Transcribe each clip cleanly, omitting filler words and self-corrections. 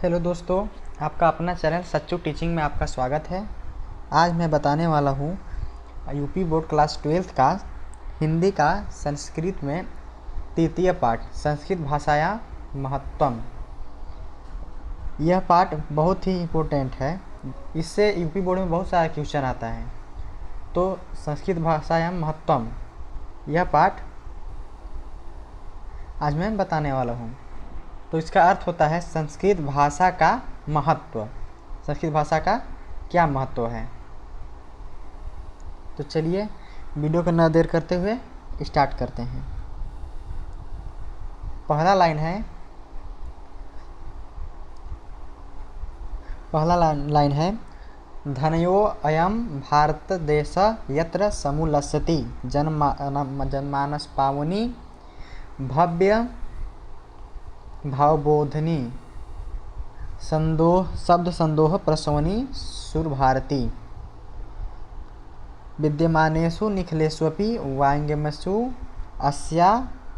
Hello दोस्तों, आपका अपना चैनल सच्चू टीचिंग में आपका स्वागत है। आज मैं बताने वाला हूँ यूपी बोर्ड क्लास 12th का हिंदी का संस्कृत में तृतीय पाठ संस्कृत भाषाया महत्वम। यह पाठ बहुत ही इम्पोर्टेंट है। इससे यूपी बोर्ड में बहुत सारा क्वेश्चन आता है। तो संस्कृत भाषाया महत्वम यह पाठ आज मैं बताने वाला हूँ। तो इसका अर्थ होता है संस्कृत भाषा का महत्व। संस्कृत भाषा का क्या महत्व है। तो चलिए वीडियो को न देर करते हुए स्टार्ट करते हैं। पहला लाइन है धनयो अयम भारत देश यत्र समुलसति जनमानस पावनी भव्य भावबोधनी शब्द संदोह प्रसवनी सुरभारती विद्यमानेषु निखिलेष्वपि वाङ्मयेषु अस्या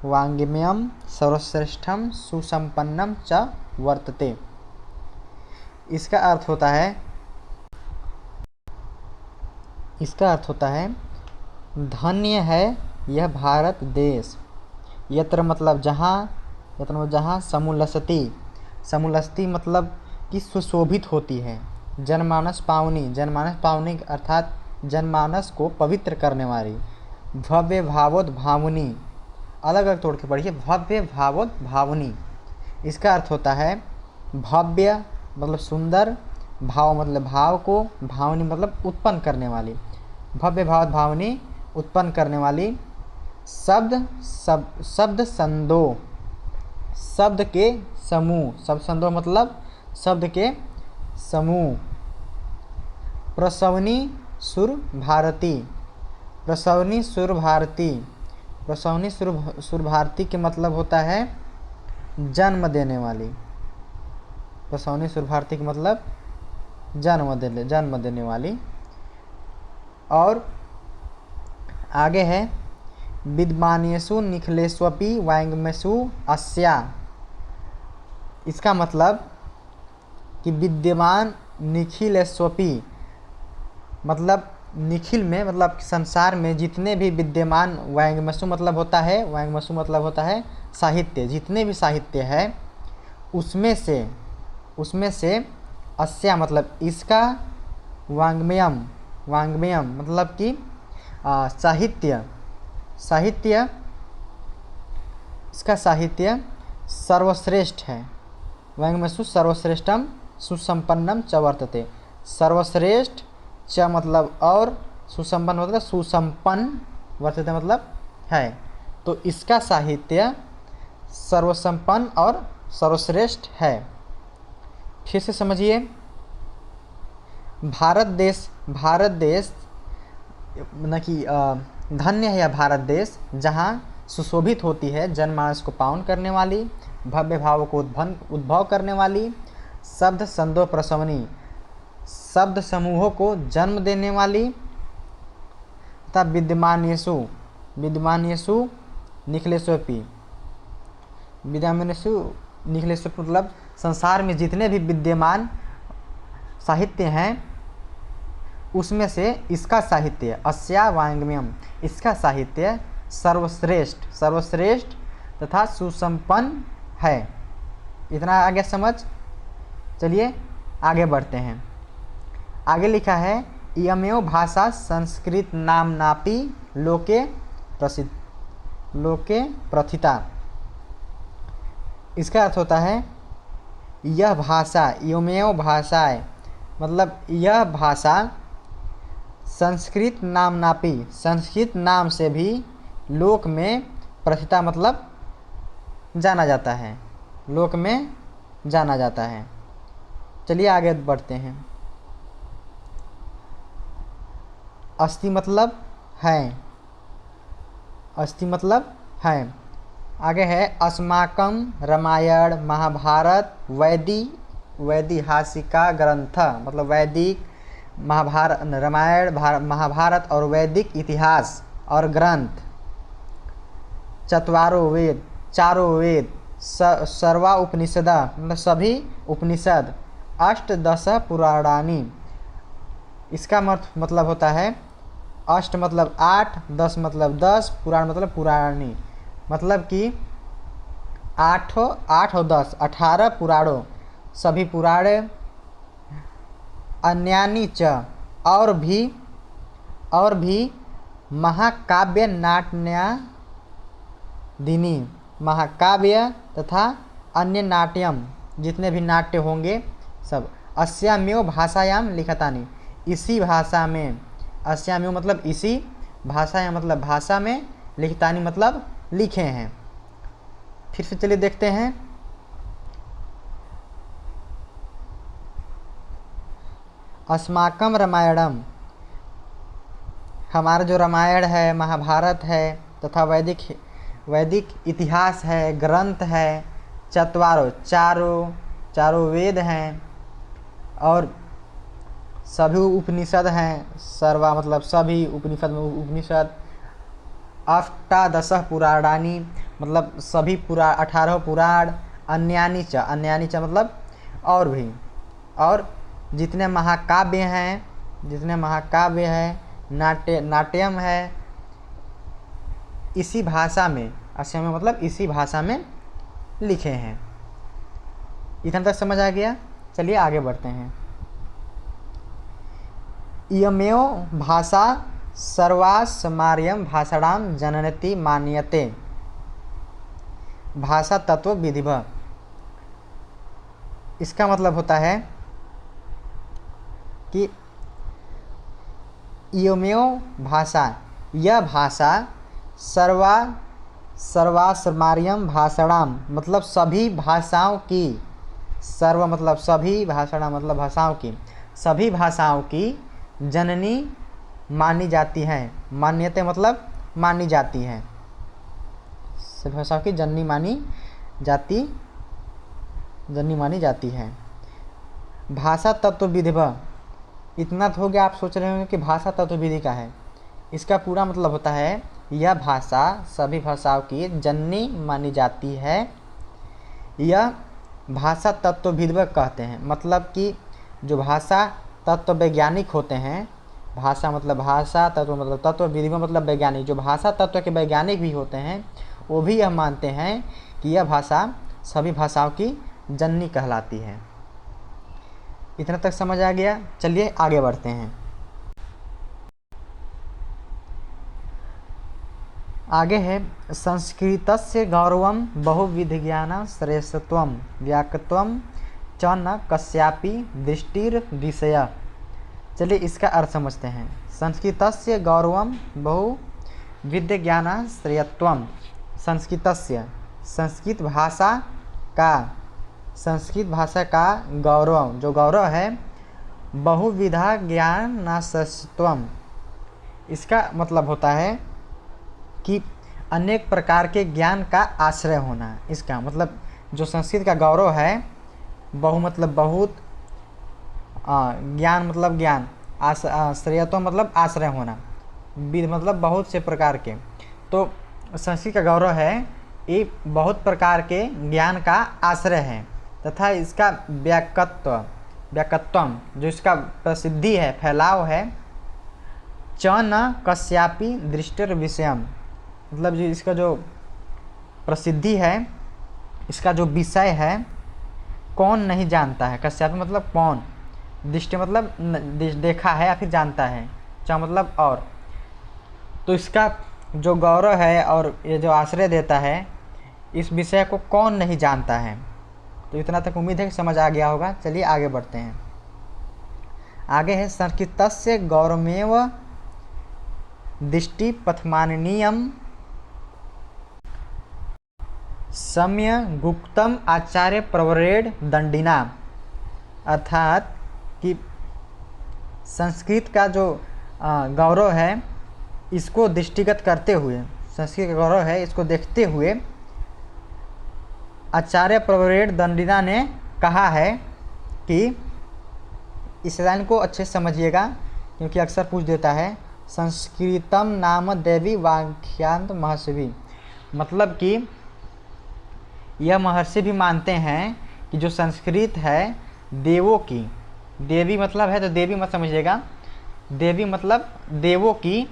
वाङ्मयं सर्वश्रेष्ठं सुसंपन्नं च वर्तते। इसका अर्थ होता है धन्य है यह भारत देश। यत्र मतलब जहाँ समुलसती मतलब कि सुशोभित होती है। जनमानस पावनी अर्थात जनमानस को पवित्र करने वाली। भव्य भावोद भावनी अलग अलग तोड़ के पढ़िए। भव्य भावोद भावनी इसका अर्थ होता है भव्य मतलब सुंदर, भाव मतलब भाव को, भावनी मतलब उत्पन्न करने वाली। भव्य भावोद भावनी उत्पन्न करने वाली। शब्द संदोह शब्द के समूह। शब्द संदोह मतलब शब्द के समूह। प्रसवनी सुर भारती के मतलब होता है जन्म देने वाली। प्रसवनी सुर भारती का मतलब जन्म देने वाली। और आगे है विद्यमानेषु निखिलेष्वपि वाङ्मयेषु अस्या। इसका मतलब कि विद्यमान निखिलेष्वपि मतलब निखिल में मतलब संसार में जितने भी विद्यमान वाङ्मयेषु मतलब होता है साहित्य। जितने भी साहित्य है उसमें से अस्या मतलब इसका वाङ्मयम मतलब कि इसका साहित्य सर्वश्रेष्ठ है। वाङ्मयेषु सर्वश्रेष्ठम सुसंपन्नम च वर्तते। सर्वश्रेष्ठ च मतलब और सुसंपन्न मतलब सुसंपन्न, वर्तते मतलब है। तो इसका साहित्य सर्वसंपन्न और सर्वश्रेष्ठ है। फिर से समझिए। भारत देश न कि धन्य है यह भारत देश जहाँ सुशोभित होती है जनमानस को पावन करने वाली, भव्य भाव को उद्भव करने वाली, शब्द संदोह प्रसवनी शब्द समूहों को जन्म देने वाली, तथा विद्यमानेषु निखिलेष्वपि मतलब संसार में जितने भी विद्यमान साहित्य हैं उसमें से इसका साहित्य अस्या वाङ्मयम इसका साहित्य सर्वश्रेष्ठ तथा सुसंपन्न है। इतना आगे समझ। चलिए आगे बढ़ते हैं। आगे लिखा है इयमेव भाषा संस्कृत नाम्नापि लोके प्रथिता। इसका अर्थ होता है यह भाषा इयमेव भाषाएं मतलब यह भाषा संस्कृत संस्कृत नाम से भी लोक में प्रथिता मतलब जाना जाता है। लोक में जाना जाता है। चलिए आगे बढ़ते हैं। अस्ति मतलब है। आगे है अस्माकं रामायण महाभारत वैदिहासिका ग्रंथ मतलब वैदिक रामायण महाभारत और वैदिक इतिहास और ग्रंथ। चारों वेद सर्वा उपनिषद मतलब सभी उपनिषद, अष्टदश पुराणानि, इसका मतलब होता है अष्ट मतलब 8, 10 मतलब 10, पुराण मतलब पुराणी, मतलब कि 8 और 10 18 पुराणों, सभी पुराण, अन्यानि च और भी महाकाव्य नाट्यादीनि, महाकाव्य तथा अन्य नाट्यम जितने भी नाट्य होंगे सब, अस्यामेव भाषायाम लिखतानि, इसी भाषा में, अस्यामेव मतलब इसी, भाषायाम मतलब भाषा में, लिखतानि मतलब लिखे हैं। फिर से चलिए देखते हैं। अस्माकं रामायणम, हमारा जो रामायण है, महाभारत है तथा वैदिक इतिहास है, ग्रंथ है, चारों वेद हैं और सभी उपनिषद हैं, सर्वा मतलब सभी, उपनिषद में उपनिषद, अष्टादश पुराणानि मतलब सभी 18 पुराण, अन्यानि च मतलब और भी, और जितने महाकाव्य हैं, नाट्यम है, इसी भाषा में, असम में मतलब इसी भाषा में लिखे हैं। इतना तक समझ आ गया। चलिए आगे बढ़ते हैं। इयमेव भाषा सर्वास्मार्यं भाषाणां जनयति मान्यते, भाषा तत्व विधिव, इसका मतलब होता है कि इयमेव भाषा, यह भाषा सर्वास्मार्यं भाषाणां मतलब सभी भाषाओं की, सर्व मतलब सभी, भाषाणां मतलब भाषाओं की, सभी भाषाओं की जननी मानी जाती है, मान्यते मतलब मानी जाती है, सभी भाषाओं की जननी मानी जाती है। भाषा तत्व विधिव, इतना तो हो गया। आप सोच रहे होंगे कि भाषा तत्व विधि का है, इसका पूरा मतलब होता है यह भाषा सभी भाषाओं की जननी मानी जाती है, यह भाषा तत्व विधिव कहते हैं। मतलब कि जो भाषा तत्व वैज्ञानिक होते हैं, भाषा मतलब भाषा, तत्व मतलब तत्व, विधिव मतलब वैज्ञानिक, जो भाषा तत्व के वैज्ञानिक भी होते हैं वो भी यह मानते हैं कि यह भाषा सभी भाषाओं की जननी कहलाती है। इतना तक समझ आ गया। चलिए आगे बढ़ते हैं। आगे है संस्कृतस्य गौरवं बहुविधज्ञान श्रेष्ठत्वं व्याक्त्वं च न कस्यापि दृष्टिर्विषय। चलिए इसका अर्थ समझते हैं। संस्कृतस्य गौरवं बहुविधज्ञान श्रेयत्वं, संस्कृतस्य संस्कृत भाषा का गौरव, जो गौरव है, बहुविधा ज्ञान श्रेष्ठत्वं, इसका मतलब होता है कि अनेक प्रकार के ज्ञान का आश्रय होना। इसका मतलब जो संस्कृत का गौरव है, बहु मतलब बहुत, ज्ञान मतलब ज्ञान, श्रेयत्व मतलब आश्रय होना, विध मतलब बहुत से प्रकार के, तो संस्कृत का गौरव है ये बहुत प्रकार के ज्ञान का आश्रय है, तथा इसका व्याक्त्वम जो इसका प्रसिद्धि है, फैलाव है, च न कस्यापि दृष्टिर विषयम मतलब जो इसका जो प्रसिद्धि है, इसका जो विषय है, कौन नहीं जानता है। कस्यापि मतलब कौन, दृष्टि मतलब देखा है या फिर जानता है, च मतलब और, तो इसका जो गौरव है और ये जो आश्रय देता है, इस विषय को कौन नहीं जानता है। तो इतना तक उम्मीद है कि समझ आ गया होगा। चलिए आगे बढ़ते हैं। आगे है संस्कृतस्य गौरवमेव दृष्टि पथमाननीयम सम्य गुप्तम आचार्य प्रवरेड दंडिना, अर्थात कि संस्कृत का जो गौरव है, इसको दृष्टिगत करते हुए, संस्कृत का गौरव है इसको देखते हुए आचार्य प्रवरेड दंडिना ने कहा है कि, इस लाइन को अच्छे से समझिएगा क्योंकि अक्सर पूछ देता है, संस्कृतम नाम देवी वाक्यांत महर्षि, मतलब कि यह महर्षि भी मानते हैं कि जो संस्कृत है देवों की, देवी मतलब है तो देवी मत समझिएगा, देवी मतलब देवों की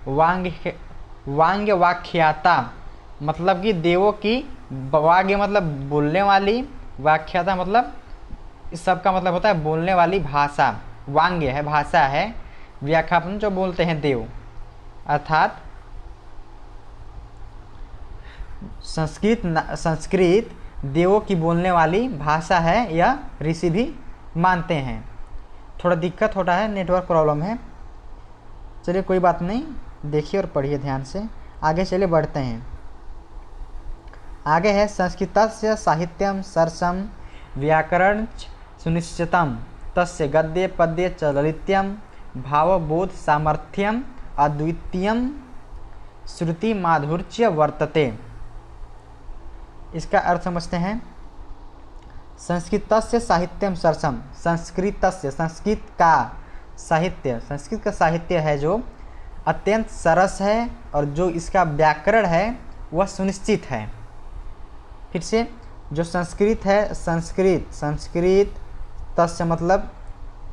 वांग्य वाख्याता, मतलब कि देवों की वाग्य मतलब बोलने वाली, वाख्याता मतलब इस सब का मतलब होता है बोलने वाली भाषा, वांग्य है भाषा है, व्याख्यापन जो बोलते हैं देव, अर्थात संस्कृत देवों की बोलने वाली भाषा है, यह ऋषि भी मानते हैं। थोड़ा दिक्कत होता है, नेटवर्क प्रॉब्लम है, चलिए कोई बात नहीं, देखिए और पढ़िए ध्यान से। आगे चलिए बढ़ते हैं। आगे है संस्कृतस्य साहित्यम सरसम व्याकरण सुनिश्चितम तस्य गद्य पद्य च ललित्यम भावबोध सामर्थ्यम अद्वितीयम श्रुति माधुर्य वर्तते। इसका अर्थ समझते हैं। संस्कृतस्य साहित्यम सरसम, संस्कृतस्य संस्कृत का साहित्य, संस्कृत का साहित्य है जो अत्यंत सरस है और जो इसका व्याकरण है वह सुनिश्चित है। फिर से, जो संस्कृत है, संस्कृत तस्य मतलब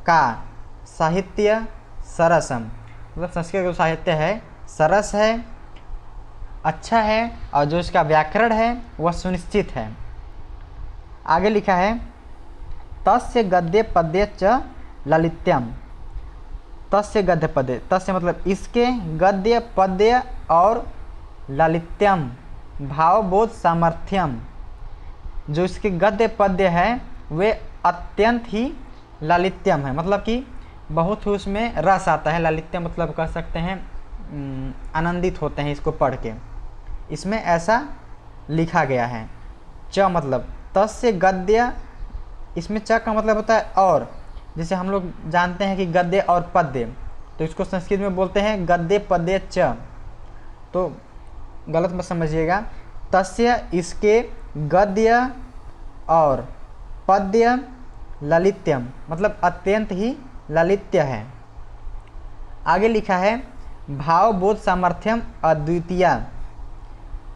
का, साहित्य सरसम मतलब संस्कृत का साहित्य है सरस है, अच्छा है, और जो इसका व्याकरण है वह सुनिश्चित है। आगे लिखा है तस्य गद्य पद्य च ललित्यम, तस्य गद्य पद्य, तस्य मतलब इसके, गद्य पद्य और ललित्यम भावबोध सामर्थ्यम, जो इसके गद्य पद्य है वे अत्यंत ही ललित्यम है, मतलब कि बहुत ही उसमें रस आता है। ललित्यम मतलब कह सकते हैं आनंदित होते हैं इसको पढ़ के, इसमें ऐसा लिखा गया है। च मतलब तस्य गद्य, इसमें च का मतलब होता है और, जैसे हम लोग जानते हैं कि गद्य और पद्य, तो इसको संस्कृत में बोलते हैं गद्य पद्य च, तो गलत मत समझिएगा। तस्य इसके, गद्य और पद्य ललित्यम मतलब अत्यंत ही ललित्य है। आगे लिखा है भावबोध सामर्थ्यम अद्वितीय,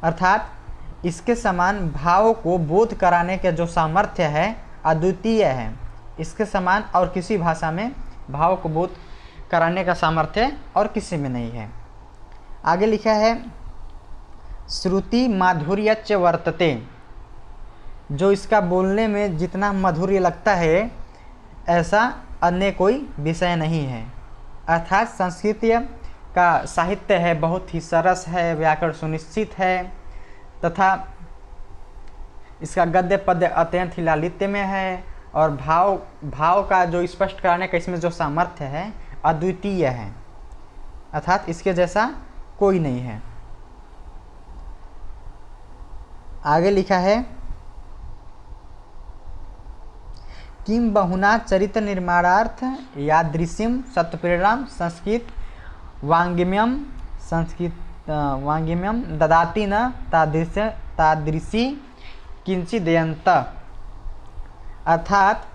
अर्थात इसके समान भाव को बोध कराने के जो सामर्थ्य है अद्वितीय है, इसके समान और किसी भाषा में भाव को बोध कराने का सामर्थ्य और किसी में नहीं है। आगे लिखा है श्रुति माधुर्यच वर्तते, जो इसका बोलने में जितना मधुर्य लगता है ऐसा अन्य कोई विषय नहीं है, अर्थात संस्कृत का साहित्य है बहुत ही सरस है, व्याकरण सुनिश्चित है, तथा इसका गद्य पद्य अत्यंत ही लालित्य में है, और भाव का जो स्पष्ट कराने का इसमें जो सामर्थ्य है अद्वितीय है, अर्थात इसके जैसा कोई नहीं है। आगे लिखा है किम बहुना चरित्र निर्माणार्थ यादृशीम सत्प्रेरणाम संस्कृत वांग्म्यम ददाति न तादृशी किंचिदयंत, अर्थात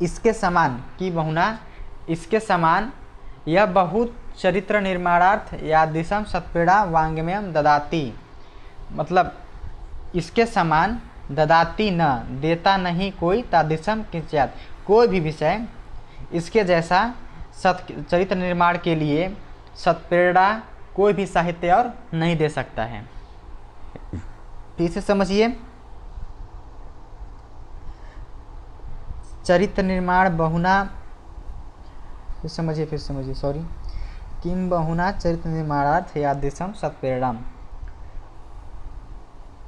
इसके समान की बहुना, इसके समान यह बहुत चरित्र निर्माणार्थ यादृशम सत्प्रेरणा वांग्म्यम ददाति, मतलब इसके समान ददाति न देता नहीं कोई, तादृशम किंचित कोई भी विषय इसके जैसा चरित्र निर्माण के लिए सत्प्रेरणा कोई भी साहित्य और नहीं दे सकता है। फिर से समझिए, चरित्र निर्माण बहुना, फिर समझिए सॉरी, किम बहुना चरित्र निर्माणार्थ यादृशम सत्प्रेरणा,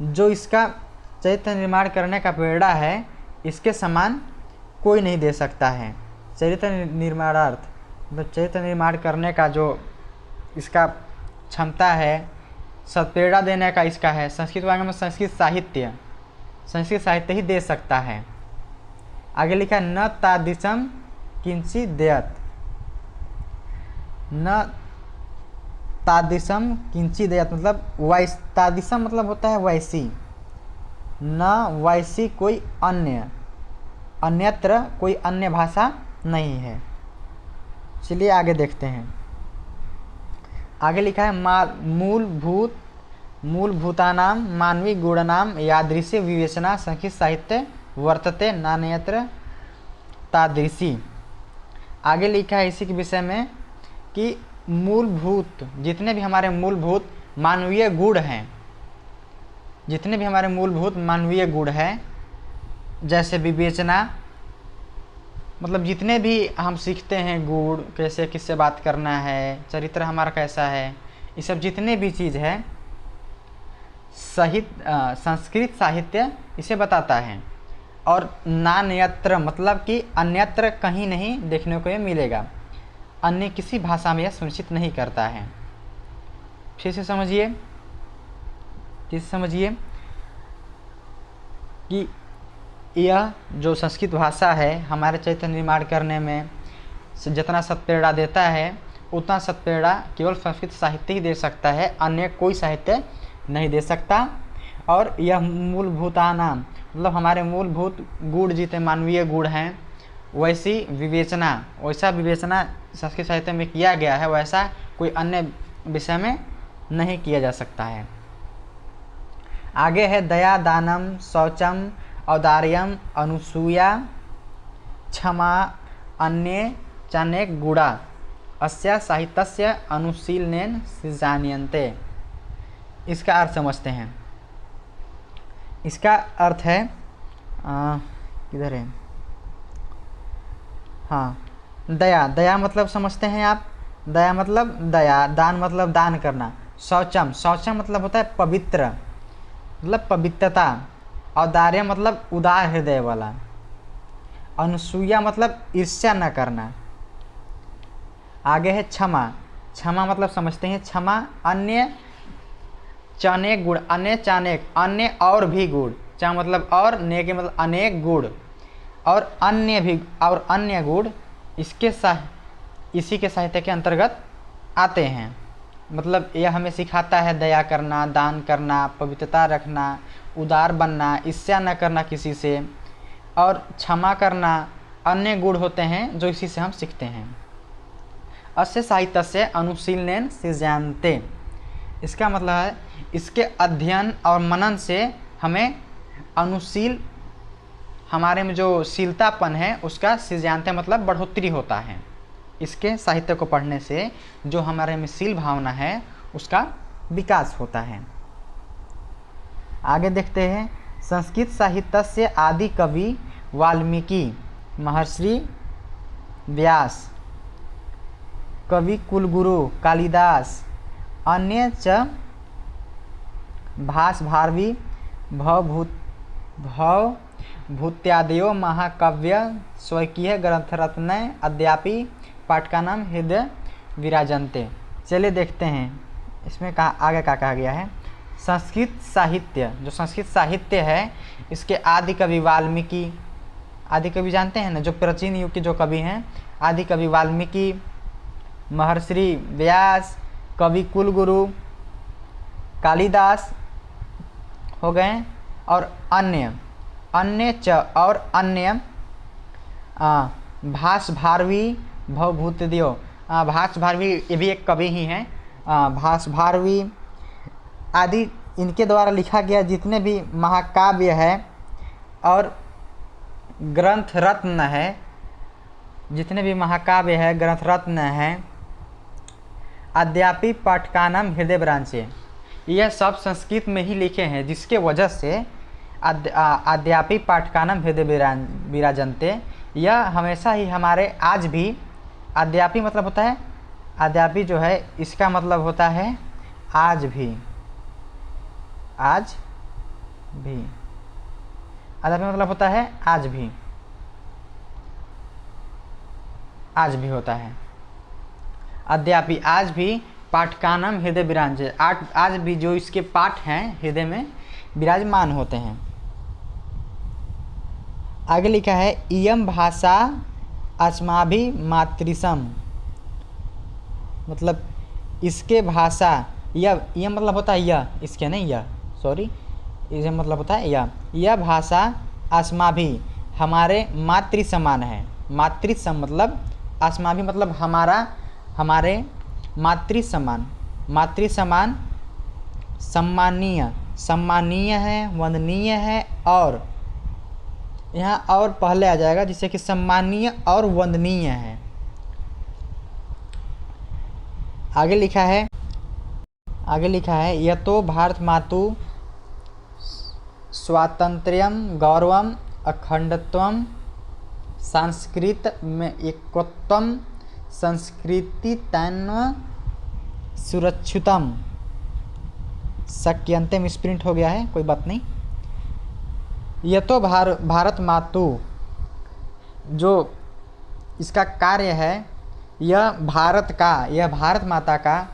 जो इसका चरित्र निर्माण करने का प्रेरणा है इसके समान कोई नहीं दे सकता है। चरित्र निर्माणार्थ मतलब चरित्र निर्माण करने का जो इसका क्षमता है, सत्प्रेरणा देने का इसका है, संस्कृत वांग्मय में संस्कृत साहित्य ही दे सकता है। आगे लिखा है न तादृशम किंचित देयत, न तादृशम किंचित देयत मतलब तादृशम मतलब होता है वैसी, न वैसी कोई अन्यत्र कोई अन्य भाषा नहीं है। चलिए आगे देखते हैं। आगे लिखा है मूलभूत मूलभूतानां मानवीय गुणानां यादृशी विवेचना संस्कृत साहित्य वर्तते नान्यत्र तादृशी। आगे लिखा है इसी के विषय में कि मूलभूत जितने भी हमारे मूलभूत मानवीय गुण हैं, जितने भी हमारे मूलभूत मानवीय गुण हैं, जैसे विवेचना, मतलब जितने भी हम सीखते हैं गुण, कैसे किससे बात करना है, चरित्र हमारा कैसा है, ये सब जितने भी चीज़ है संस्कृत साहित्य इसे बताता है। और नान्यत्र मतलब कि अन्यत्र कहीं नहीं देखने को ये मिलेगा, अन्य किसी भाषा में यह सुनिश्चित नहीं करता है। फिर से समझिए कि यह जो संस्कृत भाषा है हमारे चरित्र निर्माण करने में जितना सत्प्रेरणा देता है उतना सत्प्रेरणा केवल संस्कृत साहित्य ही दे सकता है, अन्य कोई साहित्य नहीं दे सकता। और यह मूलभूतानां मतलब हमारे मूलभूत गुण जितने मानवीय गुण हैं वैसा विवेचना संस्कृत साहित्य में किया गया है, वैसा कोई अन्य विषय में नहीं किया जा सकता है। आगे है दया, दानम, शौचम, औदार्यम, अनुसूया, क्षमा, अन्ये चानेक गुणा अस्या साहित्यस्य अनुशीलनेन सृजान्यन्ते। इसका अर्थ समझते हैं। इसका अर्थ है किधर है, हाँ, दया मतलब समझते हैं आप, दया मतलब दया, दान मतलब दान करना, शौचम मतलब होता है पवित्र, मतलब पवित्रता, औदार्य मतलब उदार हृदय वाला, अनुसूया मतलब ईर्ष्या न करना। आगे है क्षमा मतलब समझते हैं क्षमा, अन्य चानेक गुण, अन्य और भी गुण, चा मतलब और, ने के मतलब अनेक गुण, और अन्य गुण इसी के साहित्य के अंतर्गत आते हैं। मतलब यह हमें सिखाता है दया करना, दान करना, पवित्रता रखना, उदार बनना, ईर्ष्या न करना किसी से, और क्षमा करना, अन्य गुण होते हैं जो इसी से हम सीखते हैं। अस्य साहित्य से अनुशीलनेन सृजान्ते, इसका मतलब है इसके अध्ययन और मनन से हमें अनुशील, हमारे में जो शीलतापन है उसका सृजान्ते मतलब बढ़ोतरी होता है। इसके साहित्य को पढ़ने से जो हमारे में शील भावना है उसका विकास होता है। आगे देखते हैं संस्कृत साहित्य से आदि कवि वाल्मीकि, महर्षि व्यास, कवि कुलगुरु कालिदास, अन्य च भास भारवी भवभूत्यादयो महाकाव्य स्वकीय ग्रंथरत्न अद्यापि पाठकानां हृदय विराजन्ते। चलिए देखते हैं इसमें आगे क्या कहा गया है। संस्कृत साहित्य, जो संस्कृत साहित्य है इसके आदि कवि वाल्मीकि, आदि कवि जानते हैं ना, जो प्राचीन युग के जो कवि हैं, आदि कवि वाल्मीकि, महर्षि व्यास, कवि कुलगुरु कालिदास हो गए, और अन्य भास भारवी भवभूतियो, भास भारवी ये भी एक कवि ही हैं, भास भारवी आदि इनके द्वारा लिखा गया जितने भी महाकाव्य है और ग्रंथ रत्न है, जितने भी महाकाव्य है ग्रंथ रत्न है, अद्यापि पाठकानां हृदय विराजन्ते, यह सब संस्कृत में ही लिखे हैं, जिसके वजह से अद्यापि पाठकानां हृदय विराजन्ते, यह हमेशा ही हमारे आज भी, अद्यापि मतलब होता है, अद्यापि जो है इसका मतलब होता है आज भी, अद्यापि मतलब होता है आज भी होता है, अद्यापि आज भी पाठकानां हृदय विराजन्ते, आज भी जो इसके पाठ हैं हृदय में विराजमान होते हैं। आगे लिखा है इयं भाषा अस्माभि मातृसम, मतलब इसके भाषा, यह मतलब होता है यह, इसके नहीं यह, सॉरी, यह मतलब होता है यह भाषा अस्माभि हमारे मातृ समान है। मातृसम मतलब अस्माभि मतलब हमारे मातृ समान सम्मानीय, सम्मानीय है, वंदनीय है, और यहाँ और पहले आ जाएगा, जिससे कि सम्मानीय और वंदनीय है। आगे लिखा है यतो भारत मातु स्वातंत्र्यम गौरवम अखंडत्वम संस्कृत में एकत्वम संस्कृति तन्व सुरक्षितम। शक्यंते में स्प्रिंट हो गया है, कोई बात नहीं। यह तो भारत मातु, जो इसका कार्य है, यह भारत माता का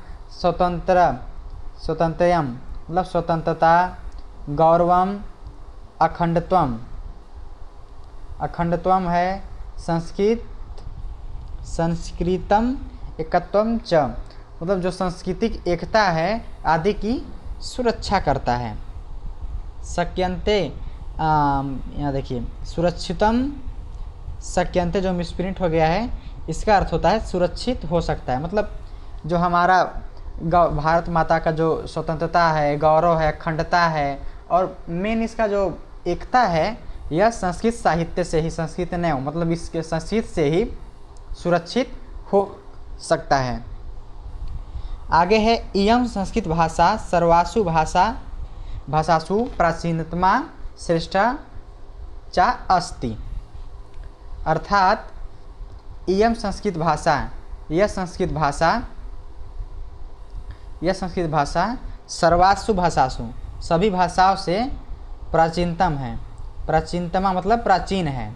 स्वतंत्रयम मतलब स्वतंत्रता, गौरवम अखंडत्वम है, संस्कृतम एकत्वम च मतलब जो सांस्कृतिक एकता है आदि की सुरक्षा करता है। शक्यंते यहाँ देखिए सुरक्षितम, शक्यंते जो मिसप्रिंट हो गया है, इसका अर्थ होता है सुरक्षित हो सकता है। मतलब जो हमारा भारत माता का जो स्वतंत्रता है, गौरव है, अखंडता है, और मेन इसका जो एकता है, यह संस्कृत साहित्य से ही, संस्कृत नहीं हो मतलब इसके संस्कृत से ही सुरक्षित हो सकता है। आगे है इयं संस्कृत भाषा सर्वासु भाषासु प्राचीनतमा श्रेष्ठा चा अस्ति। अर्थात इयं संस्कृत भाषा, यह संस्कृत भाषा सर्वासु भाषासु सभी भाषाओं से प्राचीनतम है। प्राचीनतमा मतलब प्राचीन है,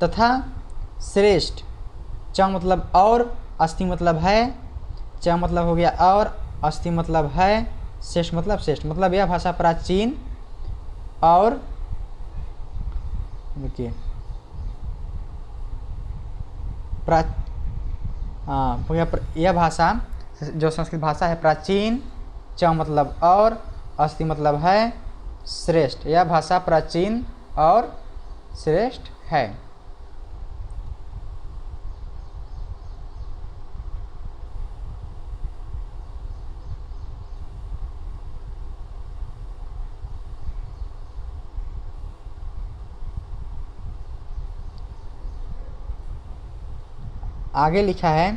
तथा श्रेष्ठ, च मतलब और, अस्ति मतलब है, च मतलब हो गया और, अस्ति मतलब है, श्रेष्ठ मतलब श्रेष्ठ, मतलब यह भाषा प्राचीन और देखिए यह भाषा जो संस्कृत भाषा है प्राचीन, च मतलब और, अस्ति मतलब है, श्रेष्ठ, यह भाषा प्राचीन और श्रेष्ठ है। आगे लिखा है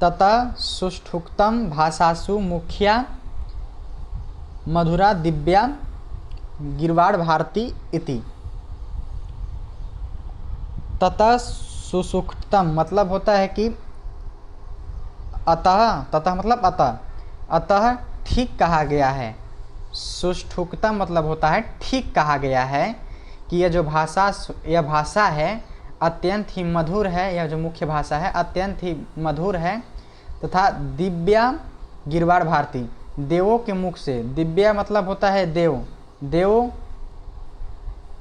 ततः सुष्ठुक्तम भाषासु मुख्या मधुरा दिव्या गिरवाड़ भारती इति। ततः सुसूक्तम मतलब होता है कि अतः मतलब अतः ठीक कहा गया है। सुष्ठुक्तम मतलब होता है ठीक कहा गया है कि यह भाषा है अत्यंत ही मधुर है। यह जो मुख्य भाषा है अत्यंत ही मधुर है, तथा दिव्या गिरवाड़ भारती, देवों के मुख से, दिव्या मतलब होता है देव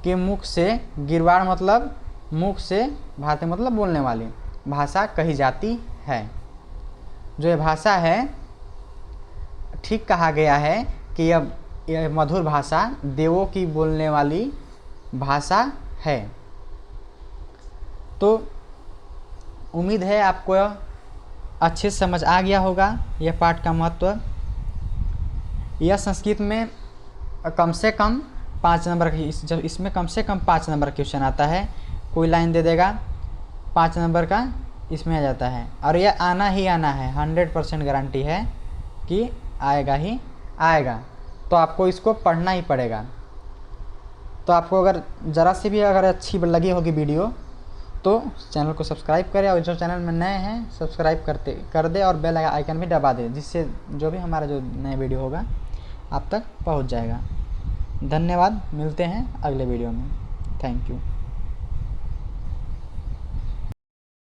के मुख से, गिरवाड़ मतलब मुख से, भारती मतलब बोलने वाली भाषा कही जाती है। जो ये भाषा है ठीक कहा गया है कि यह मधुर भाषा देवों की बोलने वाली भाषा है। तो उम्मीद है आपको अच्छे से समझ आ गया होगा यह पाठ का महत्व। यह संस्कृत में कम से कम 5 नंबर जब इसमें कम से कम 5 नंबर क्वेश्चन आता है, कोई लाइन दे देगा 5 नंबर का इसमें आ जाता है, और यह आना ही आना है, 100% गारंटी है कि आएगा ही आएगा। तो आपको इसको पढ़ना ही पड़ेगा। तो आपको अगर ज़रा से भी अगर अच्छी लगी होगी वीडियो तो चैनल को सब्सक्राइब करें, और जो चैनल में नए हैं सब्सक्राइब कर दे और बेल आइकन भी दबा दे, जिससे जो भी हमारा जो नया वीडियो होगा आप तक पहुंच जाएगा। धन्यवाद, मिलते हैं अगले वीडियो में। Thank you.